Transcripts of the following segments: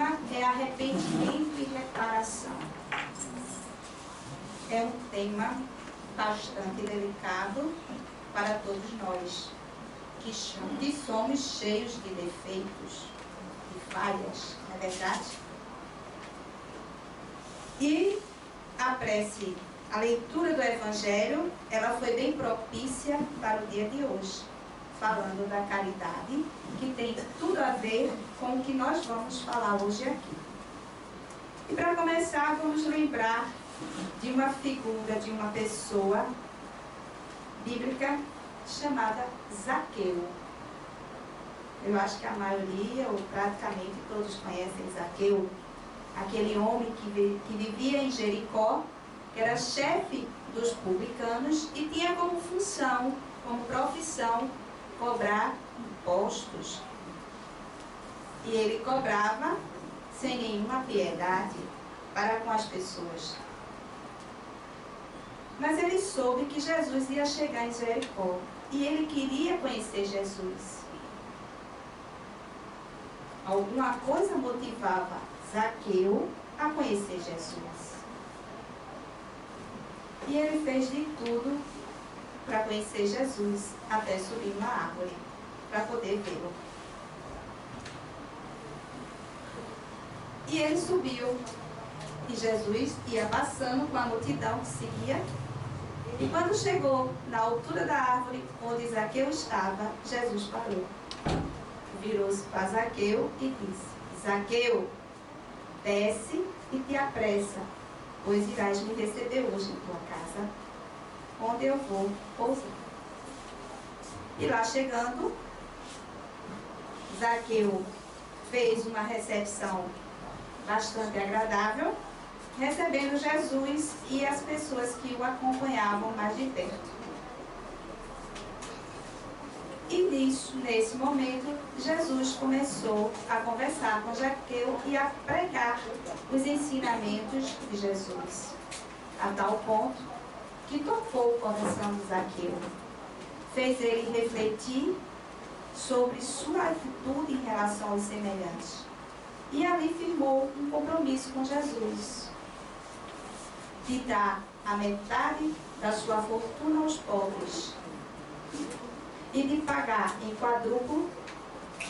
tema é arrependimento e reparação. É um tema bastante delicado para todos nós, que somos cheios de defeitos, de falhas, não é verdade? E a prece, a leitura do Evangelho, ela foi bem propícia para o dia de hoje, falando da caridade, que tem tudo a ver com o que nós vamos falar hoje aqui. E para começar, vamos lembrar de uma figura, de uma pessoa bíblica chamada Zaqueu. Eu acho que a maioria, ou praticamente todos, conhecem Zaqueu, aquele homem que vivia em Jericó, que era chefe dos publicanos e tinha como função, como profissão, cobrar impostos. E ele cobrava sem nenhuma piedade para com as pessoas. Mas ele soube que Jesus ia chegar em Jericó e ele queria conhecer Jesus. Alguma coisa motivava Zaqueu a conhecer Jesus. E ele fez de tudo para conhecer Jesus, até subir uma árvore, para poder vê-lo. E ele subiu, e Jesus ia passando com a multidão que seguia. E quando chegou na altura da árvore onde Zaqueu estava, Jesus parou. Virou-se para Zaqueu e disse: Zaqueu, desce e te apressa, pois irás me receber hoje em tua casa, onde eu vou pousar. E lá chegando, Zaqueu fez uma recepção bastante agradável, recebendo Jesus e as pessoas que o acompanhavam mais de perto. E nesse momento, Jesus começou a conversar com Zaqueu e a pregar os ensinamentos de Jesus, a tal ponto que tocou o coração de Zaqueu, fez ele refletir sobre sua atitude em relação aos semelhantes. E ali firmou um compromisso com Jesus, de dar a metade da sua fortuna aos pobres e de pagar em quadruplo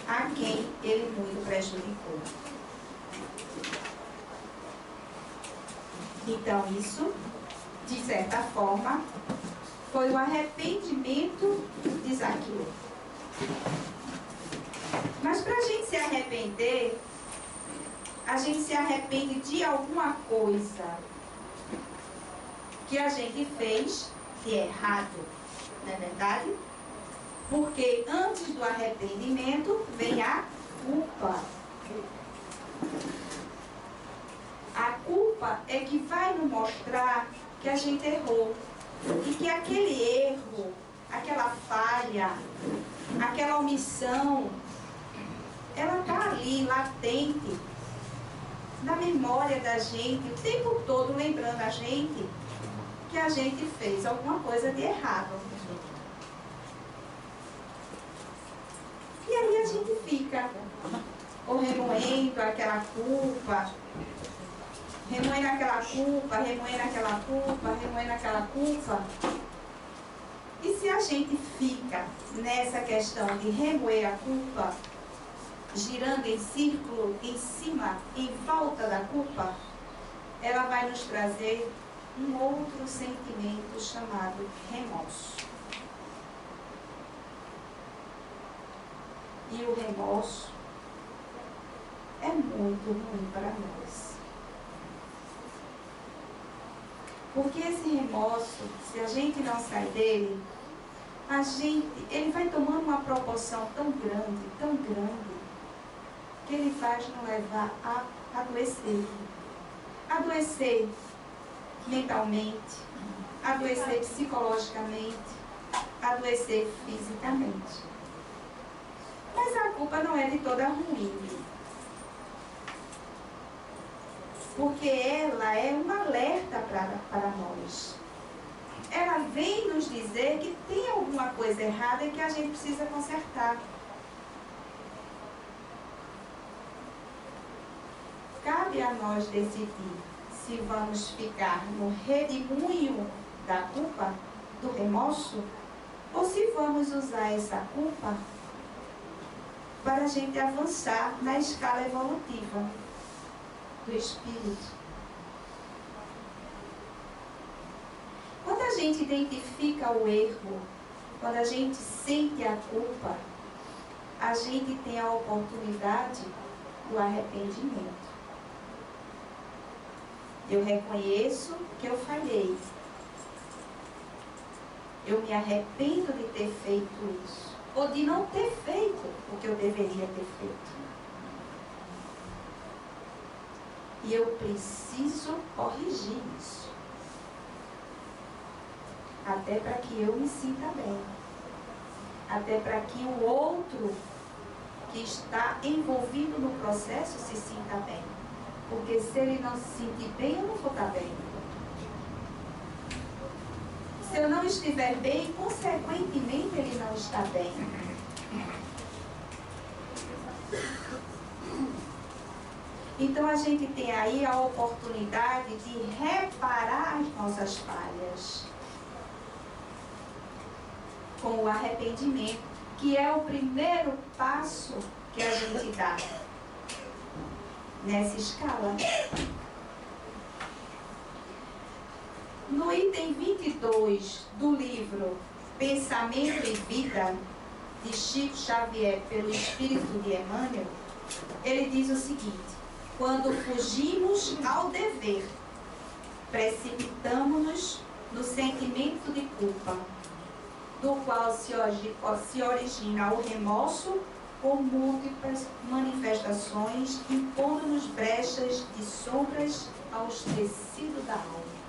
a quem ele muito prejudicou. Então isso, de certa forma, foi o arrependimento de Zaqueu. Mas para a gente se arrepender, a gente se arrepende de alguma coisa que a gente fez de errado, não é verdade? Porque antes do arrependimento vem a culpa. A culpa é que vai nos mostrar que a gente errou. E que aquele erro, aquela falha, aquela omissão, ela está ali, latente, na memória da gente, o tempo todo lembrando a gente que a gente fez alguma coisa de errado. E aí a gente fica remoendo aquela culpa, remoendo aquela culpa, remoendo aquela culpa, remoendo aquela culpa. E se a gente fica nessa questão de remoer a culpa, girando em círculo, em cima, em volta da culpa, ela vai nos trazer um outro sentimento chamado remorso. E o remorso é muito ruim para nós. Porque esse remorso, se a gente não sai dele, ele vai tomando uma proporção tão grande, que ele faz nos levar a adoecer. Adoecer mentalmente, adoecer psicologicamente, adoecer fisicamente. Mas a culpa não é de toda ruim, porque ela é um alerta para nós. Ela vem nos dizer que tem alguma coisa errada e que a gente precisa consertar. cabe a nós decidir se vamos ficar no redemoinho da culpa, do remorso, ou se vamos usar essa culpa para a gente avançar na escala evolutiva do espírito. Quando a gente identifica o erro, quando a gente sente a culpa, a gente tem a oportunidade do arrependimento. Eu reconheço que eu falhei. Eu me arrependo de ter feito isso, ou de não ter feito o que eu deveria ter feito. E eu preciso corrigir isso, até para que eu me sinta bem, até para que o outro que está envolvido no processo se sinta bem. Porque se ele não se sentir bem, eu não vou estar bem. Se eu não estiver bem, consequentemente ele não está bem. Então a gente tem aí a oportunidade de reparar as nossas falhas com o arrependimento, que é o primeiro passo que a gente dá nessa escala. No item 22 do livro Pensamento e Vida, de Chico Xavier, pelo Espírito de Emmanuel, ele diz o seguinte: quando fugimos ao dever, precipitamo-nos no sentimento de culpa, do qual se origina o remorso com múltiplas manifestações, impondo-nos brechas de sombras aos tecidos da alma.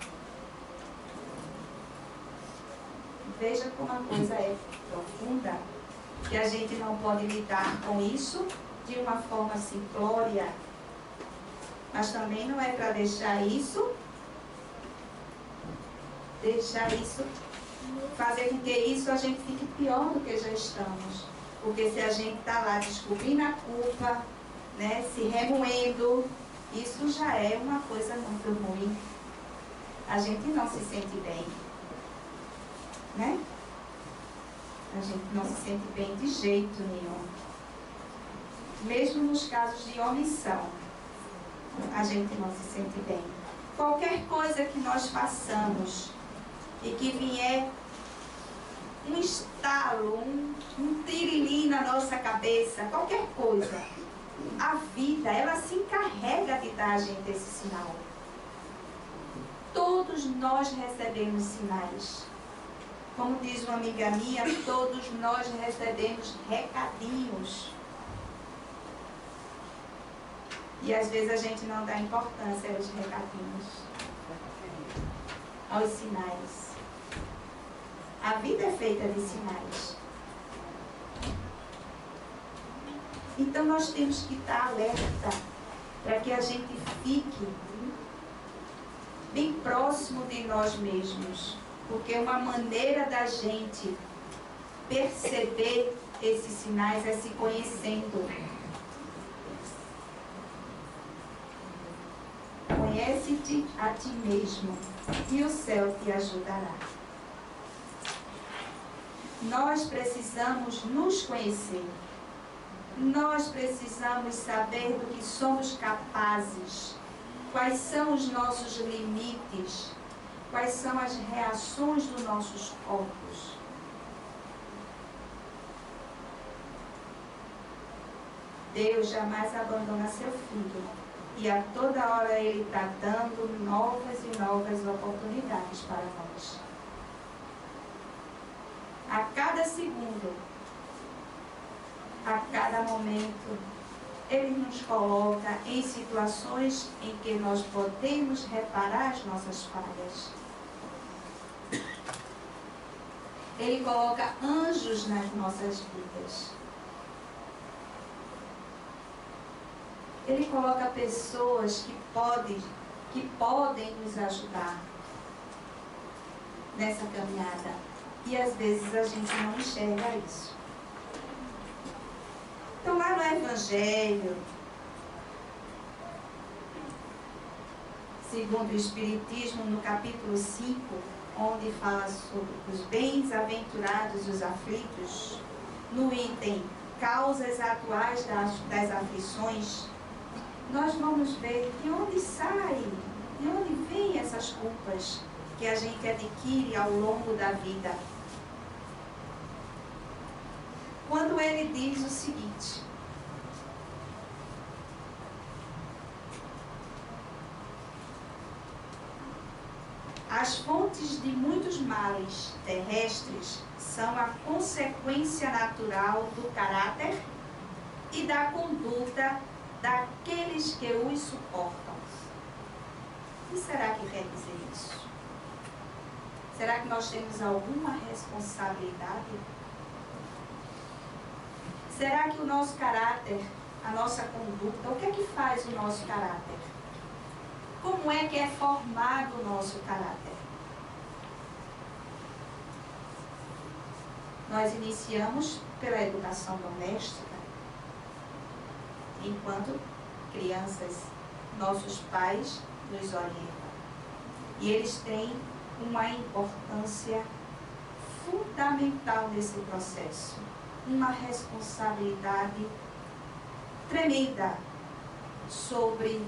Veja como a coisa é profunda, que a gente não pode lidar com isso de uma forma simplória, mas também não é para deixar isso, fazer com que isso a gente fique pior do que já estamos. Porque se a gente está lá descobrindo a culpa, né, se remoendo, isso já é uma coisa muito ruim. A gente não se sente bem, né? A gente não se sente bem de jeito nenhum. Mesmo nos casos de omissão, a gente não se sente bem. Qualquer coisa que nós façamos e que vier um estalo, um tirilim na nossa cabeça, qualquer coisa, a vida, ela se encarrega de dar a gente esse sinal. Todos nós recebemos sinais. Como diz uma amiga minha, todos nós recebemos recadinhos. E às vezes a gente não dá importância aos recadinhos, aos sinais. A vida é feita de sinais. Então nós temos que estar alerta para que a gente fique bem próximo de nós mesmos. Porque uma maneira da gente perceber esses sinais é se conhecendo. Conhece-te a ti mesmo e o céu te ajudará. Nós precisamos nos conhecer. Nós precisamos saber do que somos capazes, quais são os nossos limites, quais são as reações dos nossos corpos. Deus jamais abandona seu filho e a toda hora Ele está dando novas e novas oportunidades para nós. A cada segundo, a cada momento, Ele nos coloca em situações em que nós podemos reparar as nossas falhas. Ele coloca anjos nas nossas vidas. Ele coloca pessoas que podem nos ajudar nessa caminhada. E às vezes a gente não enxerga isso. Então lá no Evangelho, segundo o Espiritismo, no capítulo 5, onde fala sobre os bens-aventurados e os aflitos, no item causas atuais das aflições, nós vamos ver de onde sai, de onde vêm essas culpas que a gente adquire ao longo da vida. Quando ele diz o seguinte: as fontes de muitos males terrestres são a consequência natural do caráter e da conduta daqueles que os suportam. O que será que quer dizer isso? Será que nós temos alguma responsabilidade? Será que o nosso caráter, a nossa conduta, o que é que faz o nosso caráter? Como é que é formado o nosso caráter? Nós iniciamos pela educação doméstica. Enquanto crianças, nossos pais nos orientam. E eles têm uma importância fundamental nesse processo. Uma responsabilidade tremenda sobre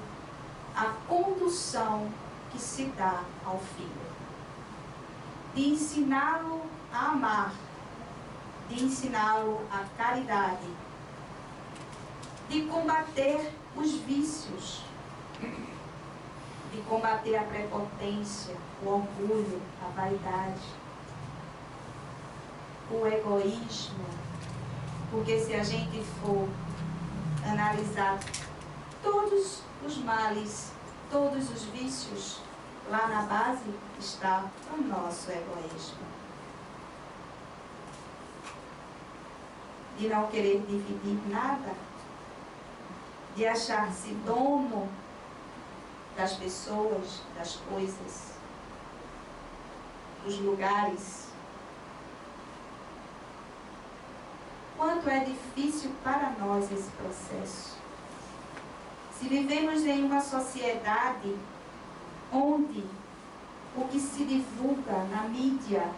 a condução que se dá ao filho. De ensiná-lo a amar, de ensiná-lo a caridade, de combater os vícios, de combater a prepotência, o orgulho, a vaidade, o egoísmo. Porque se a gente for analisar todos os males, todos os vícios, lá na base está o nosso egoísmo. De não querer dividir nada, de achar-se dono das pessoas, das coisas, dos lugares. Quanto é difícil para nós esse processo. Se vivemos em uma sociedade onde o que se divulga na mídia,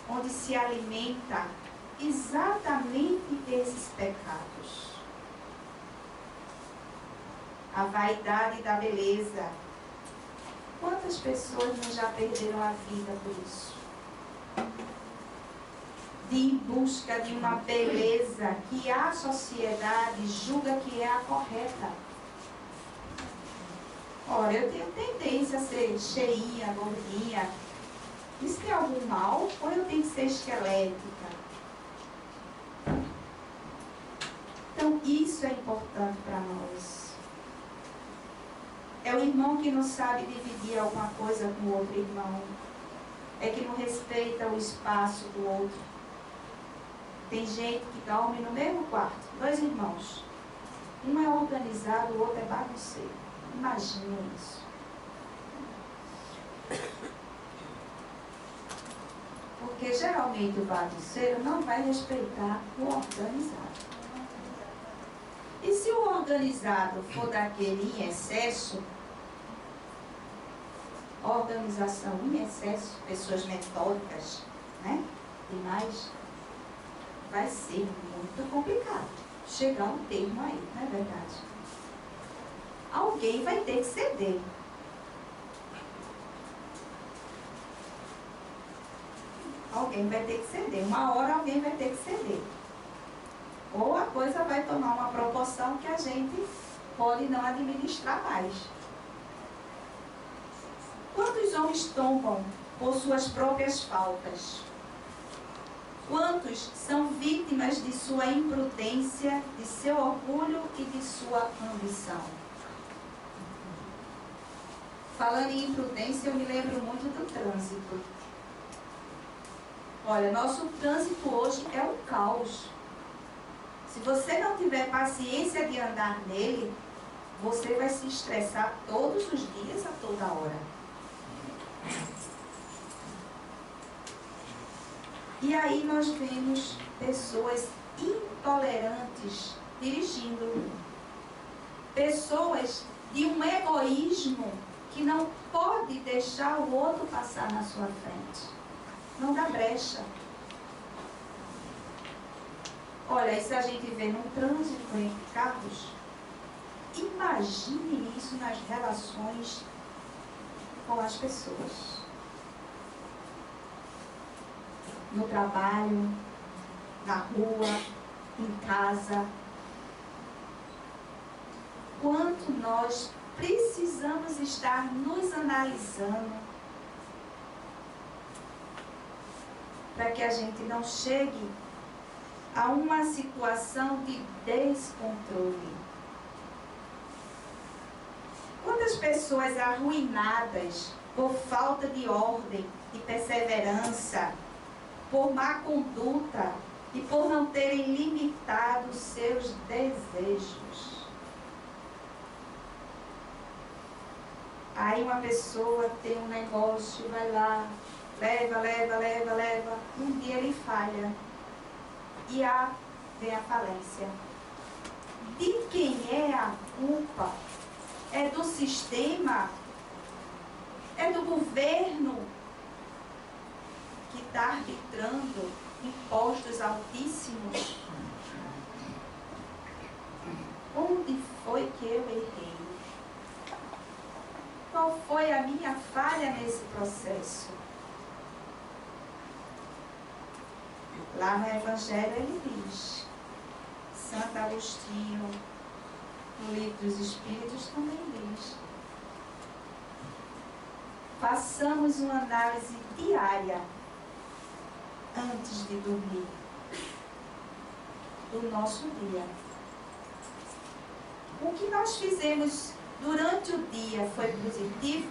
onde se alimenta exatamente esses pecados. A vaidade da beleza. Quantas pessoas não já perderam a vida por isso? De ir em busca de uma beleza que a sociedade julga que é a correta. Ora, eu tenho tendência a ser cheinha, gordinha. Isso tem algum mal? Ou eu tenho que ser esquelética? Então, isso é importante para nós. É o irmão que não sabe dividir alguma coisa com o outro irmão. É que não respeita o espaço do outro. Tem gente que dorme no mesmo quarto, 2 irmãos. Um é organizado, o outro é bagunceiro. Imagina isso. Porque geralmente o bagunceiro não vai respeitar o organizado. E se o organizado for daquele em excesso, organização em excesso, pessoas metódicas, né? Demais, vai ser muito complicado chegar a um termo aí, não é verdade? Alguém vai ter que ceder. Alguém vai ter que ceder. Uma hora alguém vai ter que ceder. Ou a coisa vai tomar uma proporção que a gente pode não administrar mais. Quantos homens tombam por suas próprias faltas? Quantos são vítimas de sua imprudência, de seu orgulho e de sua ambição? Falando em imprudência, eu me lembro muito do trânsito. Olha, nosso trânsito hoje é um caos. Se você não tiver paciência de andar nele, você vai se estressar todos os dias, a toda hora. E aí nós vemos pessoas intolerantes dirigindo. Pessoas de um egoísmo que não pode deixar o outro passar na sua frente. Não dá brecha. Olha, e se a gente vê num trânsito entre carros, imagine isso nas relações com as pessoas. No trabalho, na rua, em casa. Quanto nós precisamos estar nos analisando para que a gente não chegue a uma situação de descontrole. Quantas pessoas arruinadas por falta de ordem e perseverança, por má conduta e por não terem limitado seus desejos. Aí uma pessoa tem um negócio, vai lá, leva. Um dia ele falha. E vem a falência. De quem é a culpa? É do sistema? É do governo que está arbitrando impostos altíssimos? Onde foi que eu errei? Qual foi a minha falha nesse processo? Lá no Evangelho ele diz, Santo Agostinho, no Livro dos Espíritos também diz, façamos uma análise diária antes de dormir do nosso dia. O que nós fizemos durante o dia foi positivo?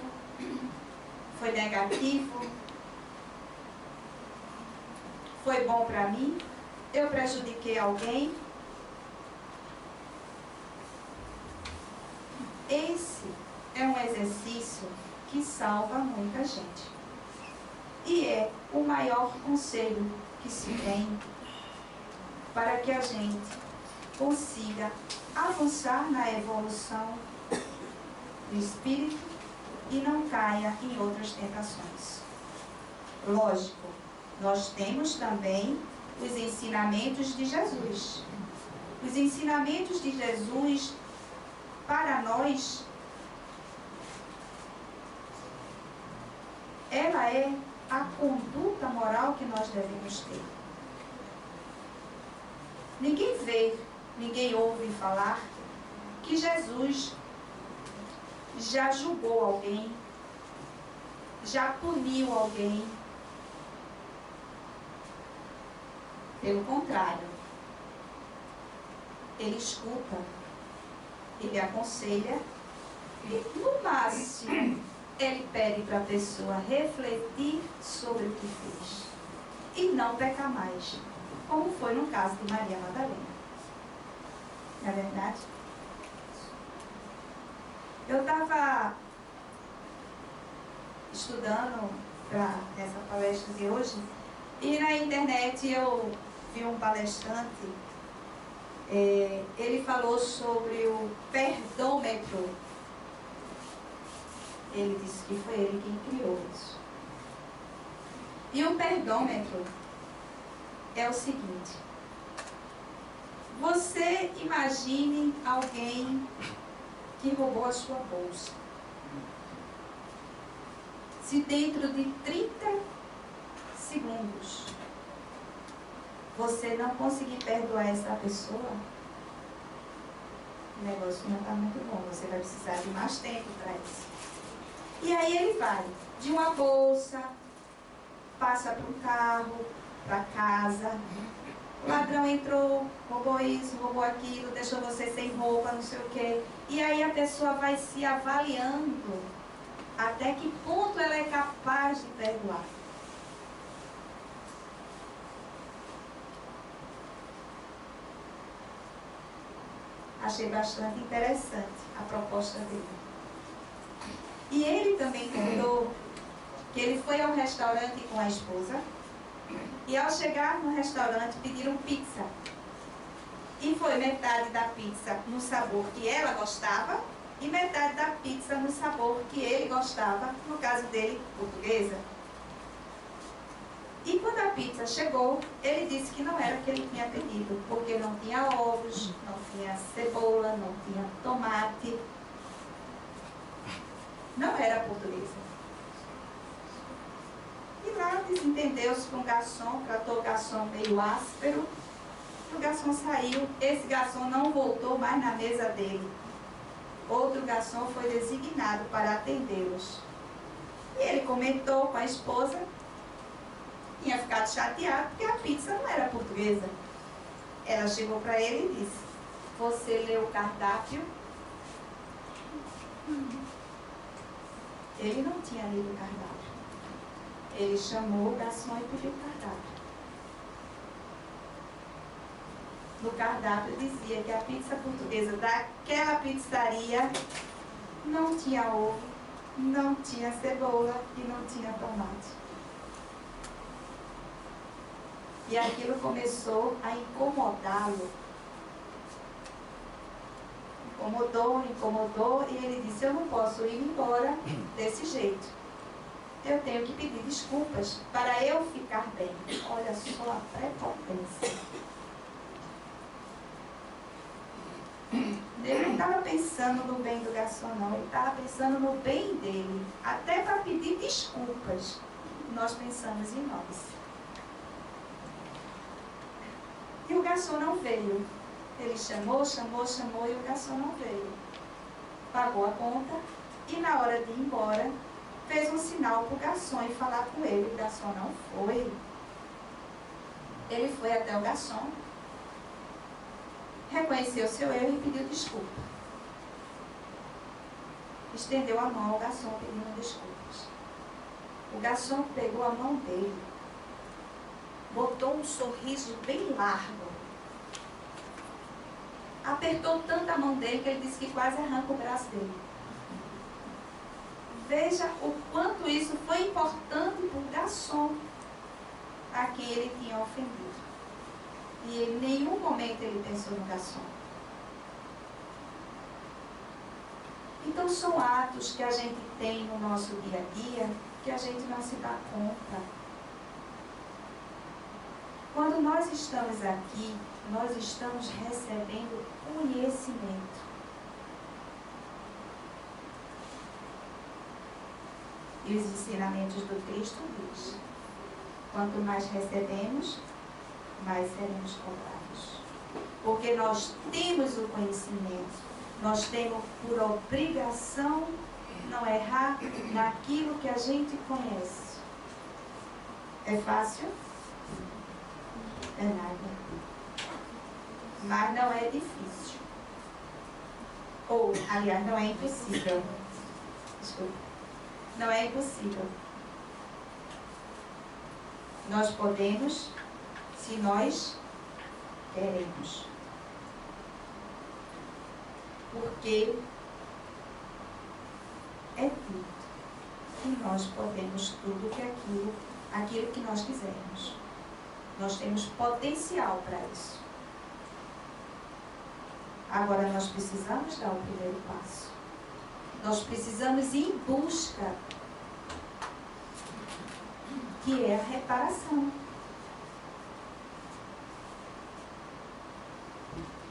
Foi negativo? Foi bom para mim? Eu prejudiquei alguém? Esse é um exercício que salva muita gente. E é o maior conselho que se tem para que a gente consiga avançar na evolução do espírito e não caia em outras tentações. Lógico, nós temos também os ensinamentos de Jesus. Os ensinamentos de Jesus, para nós, ela é a conduta moral que nós devemos ter. Ninguém vê, ninguém ouve falar que Jesus já julgou alguém, já puniu alguém. Pelo contrário, ele escuta, ele aconselha e, no máximo, ele pede para a pessoa refletir sobre o que fez e não pecar mais, como foi no caso de Maria Madalena. Não é verdade? Eu estava estudando para essa palestra de hoje e na internet eu vi um palestrante, ele falou sobre o perdômetro. Ele disse que foi ele quem criou isso. E o perdômetro é o seguinte: você imagine alguém que roubou a sua bolsa. Se dentro de 30 segundos você não conseguir perdoar essa pessoa, o negócio não está muito bom. Você vai precisar de mais tempo para isso. E aí ele vai de uma bolsa, passa para um carro, para casa. O ladrão entrou, roubou isso, roubou aquilo, deixou você sem roupa, não sei o quê. E aí a pessoa vai se avaliando até que ponto ela é capaz de perdoar. Achei bastante interessante a proposta dele. E ele também contou que ele foi ao restaurante com a esposa e ao chegar no restaurante pediram pizza. E foi metade da pizza no sabor que ela gostava e metade da pizza no sabor que ele gostava, no caso dele, portuguesa. E quando a pizza chegou, ele disse que não era o que ele tinha pedido, porque não tinha ovos, não tinha cebola, não tinha tomate. Não era portuguesa. E lá desentendeu-se com o garçom, tratou o garçom meio áspero. O garçom saiu, esse garçom não voltou mais na mesa dele. Outro garçom foi designado para atendê-los. E ele comentou com a esposa, tinha ficado chateado porque a pizza não era portuguesa. Ela chegou para ele e disse: você leu o cardápio? Ele não tinha lido o cardápio. Ele chamou o garçom e pediu o cardápio. No cardápio dizia que a pizza portuguesa daquela pizzaria não tinha ovo, não tinha cebola e não tinha tomate. E aquilo começou a incomodá-lo. Incomodou, e ele disse: eu não posso ir embora desse jeito. Eu tenho que pedir desculpas para eu ficar bem. Olha só a prepotência. Ele não estava pensando no bem do garçom, não. Ele estava pensando no bem dele. Até para pedir desculpas, nós pensamos em nós. E o garçom não veio. Ele chamou e o garçom não veio. Pagou a conta e na hora de ir embora, fez um sinal para o garçom e falar com ele. O garçom não foi. Ele foi até o garçom, reconheceu seu erro e pediu desculpa. Estendeu a mão ao garçom pedindo desculpas. O garçom pegou a mão dele, botou um sorriso bem largo, apertou tanto a mão dele que ele disse que quase arranca o braço dele. Veja o quanto isso foi importante para o garçom a quem ele tinha ofendido. E em nenhum momento ele pensou no garçom. Então são atos que a gente tem no nosso dia a dia que a gente não se dá conta. Quando nós estamos aqui, nós estamos recebendo conhecimento. E os ensinamentos do Cristo diz: quanto mais recebemos, mais seremos cobrados. Porque nós temos o conhecimento, nós temos por obrigação não errar naquilo que a gente conhece. É fácil? É nada. Mas não é difícil. Ou, aliás, não é impossível. Desculpa. Não é impossível. Nós podemos, se nós queremos. Porque é dito que nós podemos tudo aquilo que nós quisermos. Nós temos potencial para isso. Agora nós precisamos dar o primeiro passo. Nós precisamos ir em busca, que é a reparação.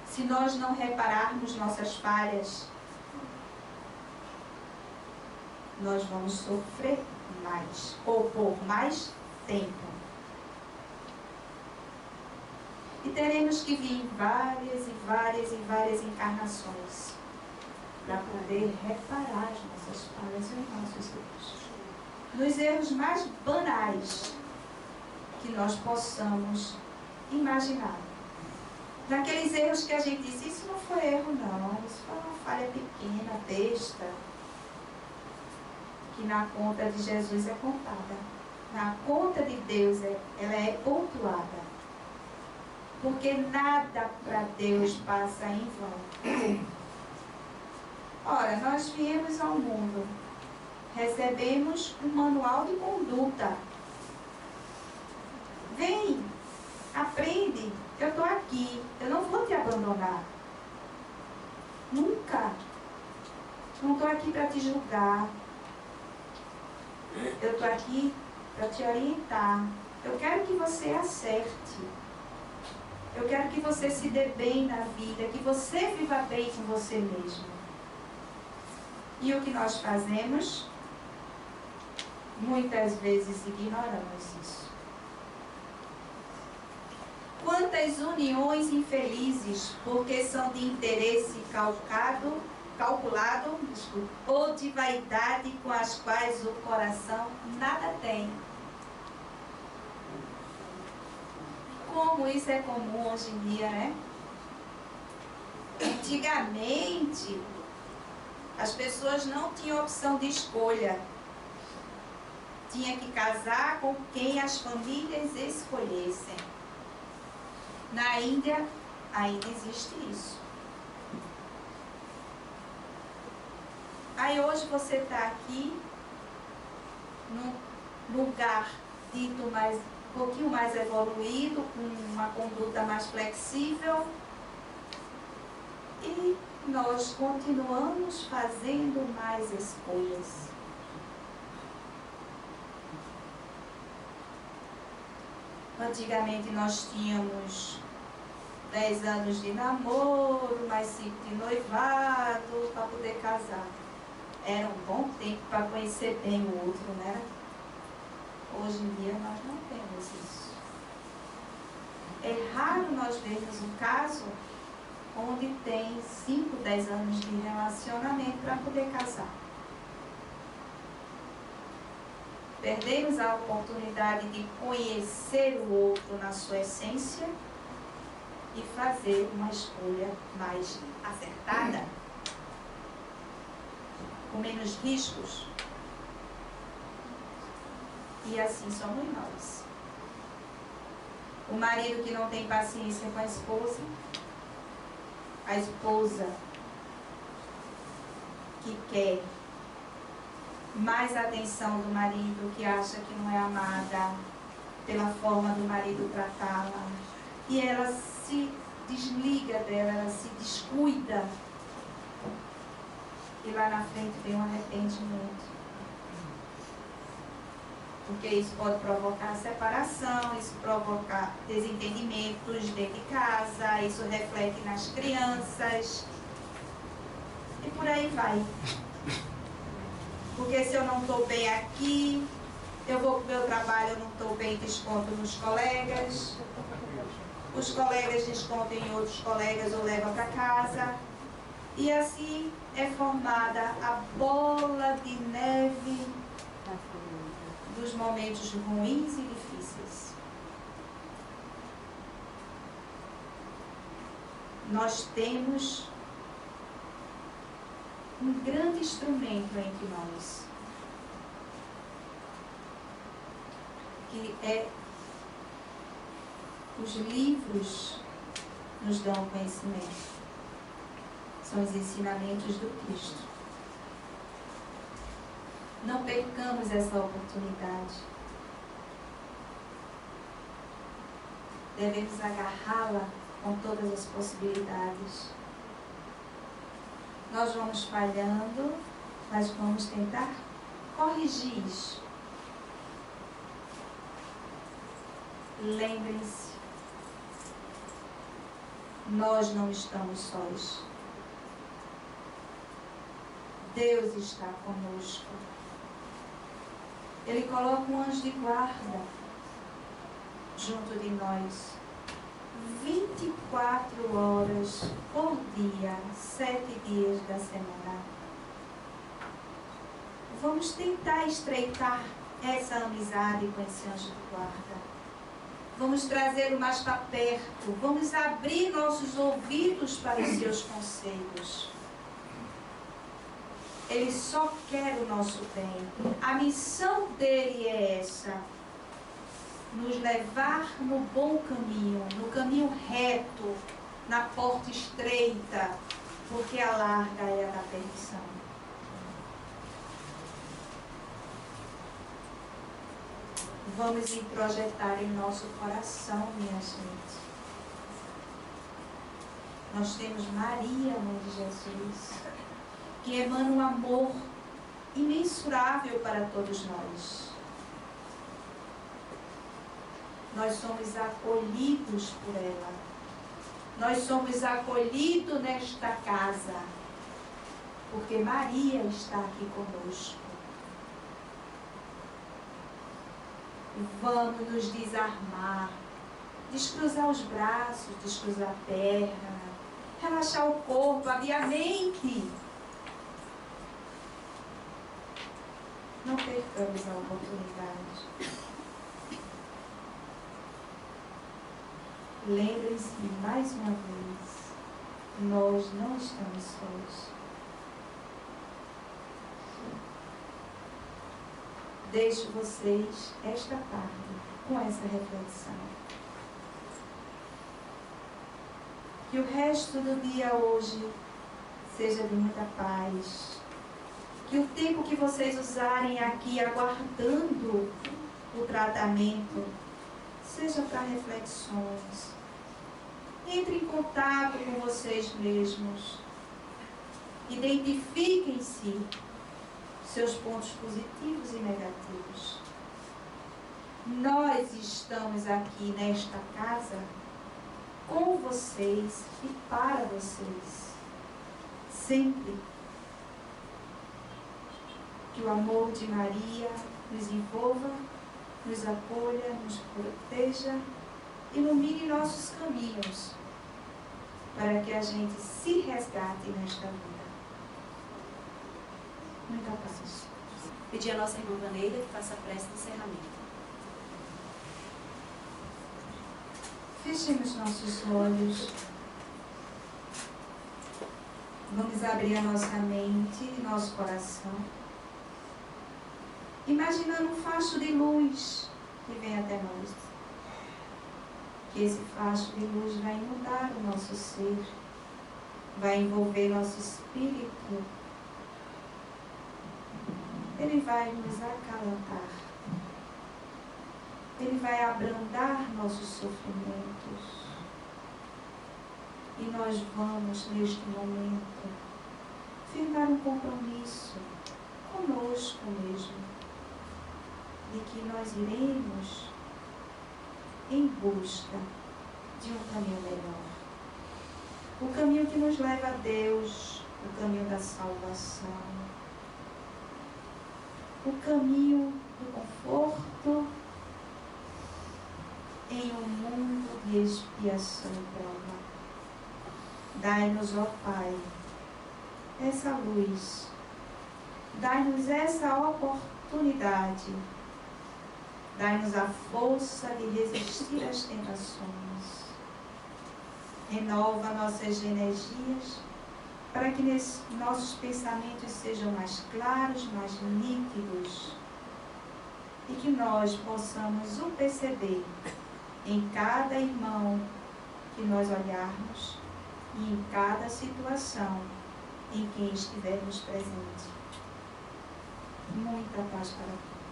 Se nós não repararmos nossas falhas, nós vamos sofrer mais, ou por mais tempo. E teremos que vir várias encarnações para poder reparar as nossas falhas e os nossos erros. Nos erros mais banais que nós possamos imaginar. Naqueles erros que a gente diz: isso não foi erro não, isso foi uma falha pequena, besta, que na conta de Jesus é contada. Na conta de Deus ela é pontuada. Porque nada para Deus passa em vão. Ora, nós viemos ao mundo, recebemos um manual de conduta. Vem, aprende, eu estou aqui, eu não vou te abandonar. Nunca. Não estou aqui para te julgar. Eu estou aqui para te orientar. Eu quero que você acerte. Eu quero que você se dê bem na vida, que você viva bem com você mesmo. E o que nós fazemos? Muitas vezes ignoramos isso. Quantas uniões infelizes, porque são de interesse calculado, ou de vaidade com as quais o coração nada tem. Como isso é comum hoje em dia, né? Antigamente, as pessoas não tinham opção de escolha. Tinha que casar com quem as famílias escolhessem. Na Índia, ainda existe isso. Aí hoje você está aqui, num lugar dito mais, um pouquinho mais evoluído, com uma conduta mais flexível, e nós continuamos fazendo mais escolhas. Antigamente nós tínhamos 10 anos de namoro, mais 5 de noivado, para poder casar. Era um bom tempo para conhecer bem o outro, né? Hoje em dia nós não temos isso. É raro nós vermos um caso onde tem 5, 10 anos de relacionamento para poder casar. Perdemos a oportunidade de conhecer o outro na sua essência e fazer uma escolha mais acertada, com menos riscos. E assim somos nós. O marido que não tem paciência com a esposa que quer mais atenção do marido, que acha que não é amada pela forma do marido tratá-la, e ela se desliga dela, ela se descuida, e lá na frente vem um arrependimento. Porque isso pode provocar separação, isso provoca desentendimentos dentro de casa, isso reflete nas crianças, e por aí vai. Porque se eu não estou bem aqui, eu vou para o meu trabalho, eu não estou bem, desconto nos colegas. Os colegas descontam em outros colegas ou levam para casa. E assim é formada a bola de neve dos momentos ruins e difíceis. Nós temos um grande instrumento entre nós, que é os livros nos dão conhecimento. São os ensinamentos do Cristo. Não percamos essa oportunidade. Devemos agarrá-la com todas as possibilidades. Nós vamos falhando, mas vamos tentar corrigir isso. Lembrem-se, nós não estamos sós. Deus está conosco. Ele coloca um anjo de guarda junto de nós, 24 horas por dia, 7 dias da semana. Vamos tentar estreitar essa amizade com esse anjo de guarda. Vamos trazê-lo mais para perto. Vamos abrir nossos ouvidos para os seus conselhos. Ele só quer o nosso bem. A missão dele é essa: nos levar no bom caminho, no caminho reto, na porta estreita, porque a larga é a da perdição. Vamos introjetar em nosso coração, minha gente. Nós temos Maria, mãe de Jesus. que emana um amor imensurável para todos nós. Nós somos acolhidos por ela. Nós somos acolhidos nesta casa, porque Maria está aqui conosco. Vamos nos desarmar, descruzar os braços, descruzar a perna, relaxar o corpo, abrir a mente. Não percamos a oportunidade. Lembrem-se mais uma vez, nós não estamos sós. Deixo vocês esta tarde com essa reflexão. Que o resto do dia hoje seja de muita paz. Que o tempo que vocês usarem aqui aguardando o tratamento seja para reflexões. Entre em contato com vocês mesmos. Identifiquem-se seus pontos positivos e negativos. Nós estamos aqui nesta casa com vocês e para vocês. Sempre. Que o amor de Maria nos envolva, nos acolha, nos proteja, ilumine nossos caminhos, para que a gente se resgate nesta vida. Muita paz. Pedir a nossa irmã Vaneida que faça a prece de encerramento. Fechemos nossos olhos. Vamos abrir a nossa mente e nosso coração, imaginando um facho de luz que vem até nós. Que esse facho de luz vai inundar o nosso ser, vai envolver nosso espírito. Ele vai nos acalentar. Ele vai abrandar nossos sofrimentos. E nós vamos, neste momento, firmar um compromisso conosco mesmo, de que nós iremos em busca de um caminho melhor. O caminho que nos leva a Deus, o caminho da salvação, o caminho do conforto em um mundo de expiação e prova. Dai-nos, ó Pai, essa luz, dai-nos essa oportunidade, dai-nos a força de resistir às tentações, renova nossas energias, para que nossos pensamentos sejam mais claros, mais nítidos, e que nós possamos o perceber em cada irmão que nós olharmos e em cada situação em que estivermos presentes. Muita paz para todos.